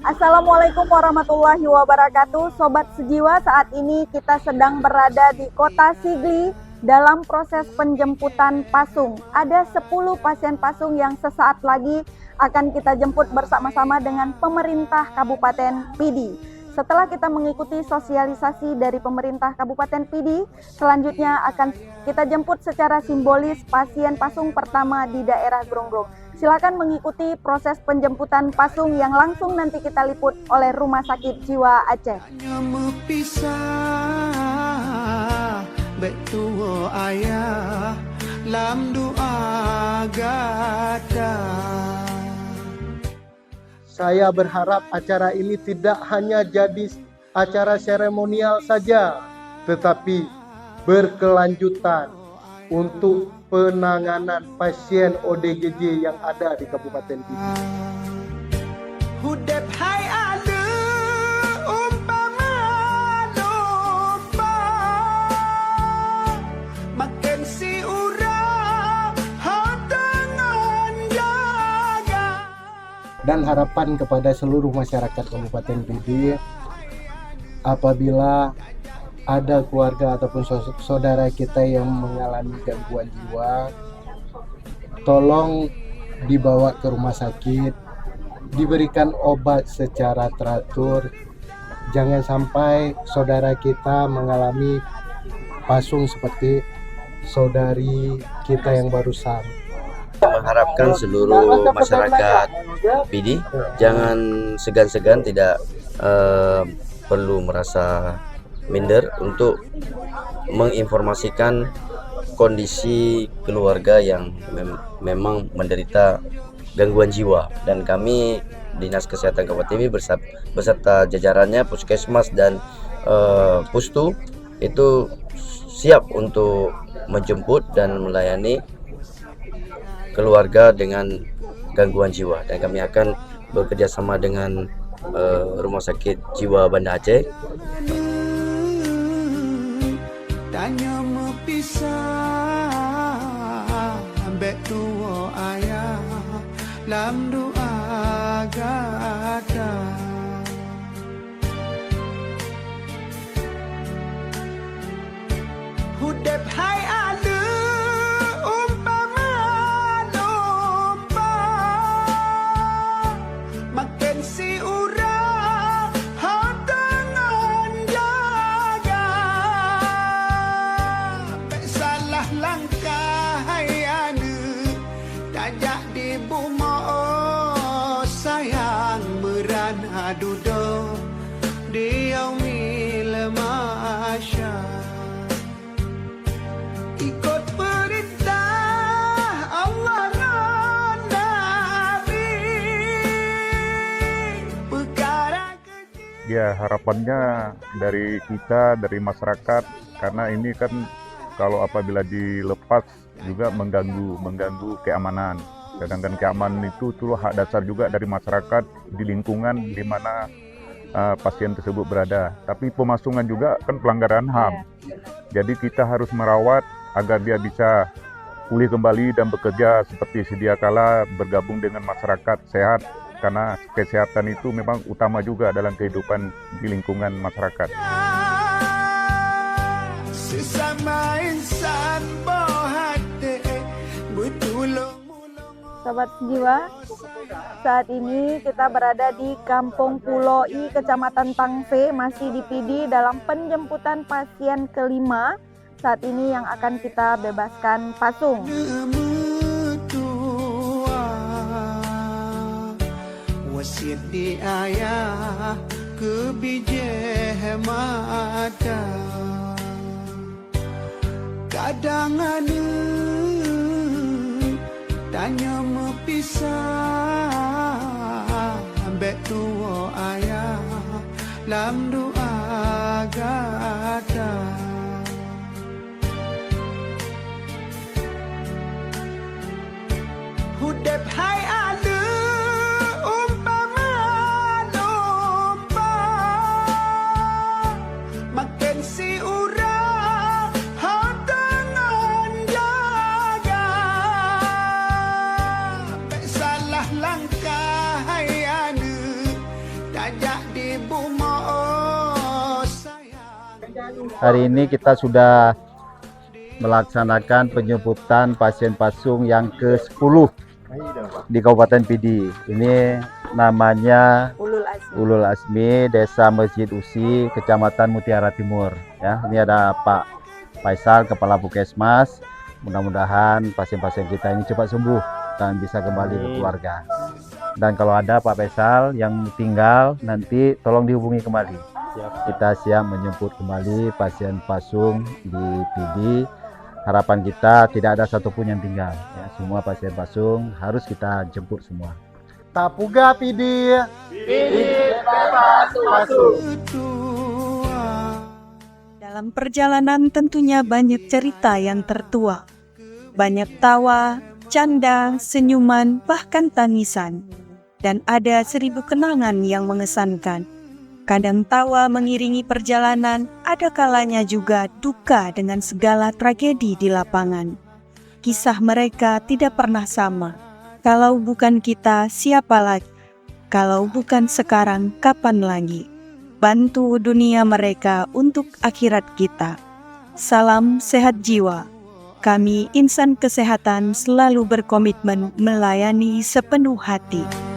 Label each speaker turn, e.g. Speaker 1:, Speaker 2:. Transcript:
Speaker 1: Assalamualaikum warahmatullahi wabarakatuh. Sobat Sejiwa, saat ini kita sedang berada di Kota Sigli dalam proses penjemputan pasung. Ada 10 pasien pasung yang sesaat lagi akan kita jemput bersama-sama dengan pemerintah Kabupaten Pidi. Setelah kita mengikuti sosialisasi dari pemerintah Kabupaten Pidi, selanjutnya akan kita jemput secara simbolis pasien pasung pertama di daerah Grogol. Silakan mengikuti proses penjemputan pasung yang langsung nanti kita liput oleh Rumah Sakit Jiwa Aceh.
Speaker 2: Saya berharap acara ini tidak hanya jadi acara seremonial saja, tetapi berkelanjutan untuk penanganan pasien ODGJ yang ada di Kabupaten Pidi. Dan harapan kepada seluruh masyarakat Kabupaten Pidi, apabila ada keluarga ataupun saudara kita yang mengalami gangguan jiwa, tolong dibawa ke rumah sakit, diberikan obat secara teratur. Jangan sampai saudara kita mengalami pasung seperti saudari kita yang barusan.
Speaker 3: Mengharapkan seluruh masyarakat Pidi jangan segan-segan, tidak perlu merasa minder untuk menginformasikan kondisi keluarga yang memang menderita gangguan jiwa. Dan kami Dinas Kesehatan Kabupaten ini beserta jajarannya Puskesmas dan Pustu itu siap untuk menjemput dan melayani keluarga dengan gangguan jiwa, dan kami akan bekerja sama dengan Rumah Sakit Jiwa Banda Aceh. Tanya mepisah ambek tuo ayah lam doa gada hudep hai ada umpama domba makin si dudo dia mil masya ikut perintah Allah dan Nabi perkara kecil.
Speaker 4: Ya, harapannya dari kita, dari masyarakat, karena ini kan kalau apabila dilepas juga mengganggu keamanan. Sedangkan keamanan itu hak dasar juga dari masyarakat di lingkungan di mana pasien tersebut berada. Tapi pemasungan juga kan pelanggaran HAM. Jadi kita harus merawat agar dia bisa pulih kembali dan bekerja seperti sedia kala, bergabung dengan masyarakat sehat. Karena kesehatan itu memang utama juga dalam kehidupan di lingkungan masyarakat.
Speaker 1: Sesama insan bohate betul. Sobat Sejiwa, saat ini kita berada di Kampung Pulo I, Kecamatan Tangse, masih di Pidi dalam penjemputan pasien kelima saat ini yang akan kita bebaskan pasung. Wasit di ayah kebijeh mata kadang ada tanya mepisah ambek tuo ayah lam doa gada hudep hai ada umpama domba makin si langkah
Speaker 5: hari ini kita sudah melaksanakan penjemputan pasien pasung yang ke-10 di Kabupaten Pidi. Ini namanya Ulul Azmi, Desa Masjid Usi, Kecamatan Mutiara Timur. Ya, ini ada Pak Faisal, Kepala Puskesmas. Mudah-mudahan pasien-pasien kita ini cepat sembuh dan bisa kembali ke keluarga. Dan kalau ada Pak Faisal yang tinggal, nanti tolong dihubungi kembali. Kita siap menjemput kembali pasien pasung di Pidi. Harapan kita tidak ada satupun yang tinggal. Ya, semua pasien pasung harus kita jemput semua.
Speaker 2: Tapuga Pidi. Pidi bebas pasung.
Speaker 1: Dalam perjalanan tentunya banyak cerita yang tertuang. Banyak tawa, canda, senyuman, bahkan tangisan. Dan ada 1000 kenangan yang mengesankan. Kadang tawa mengiringi perjalanan, ada kalanya juga duka dengan segala tragedi di lapangan. Kisah mereka tidak pernah sama. Kalau bukan kita, siapa lagi? Kalau bukan sekarang, kapan lagi? Bantu dunia mereka untuk akhirat kita. Salam sehat jiwa. Kami insan kesehatan selalu berkomitmen melayani sepenuh hati.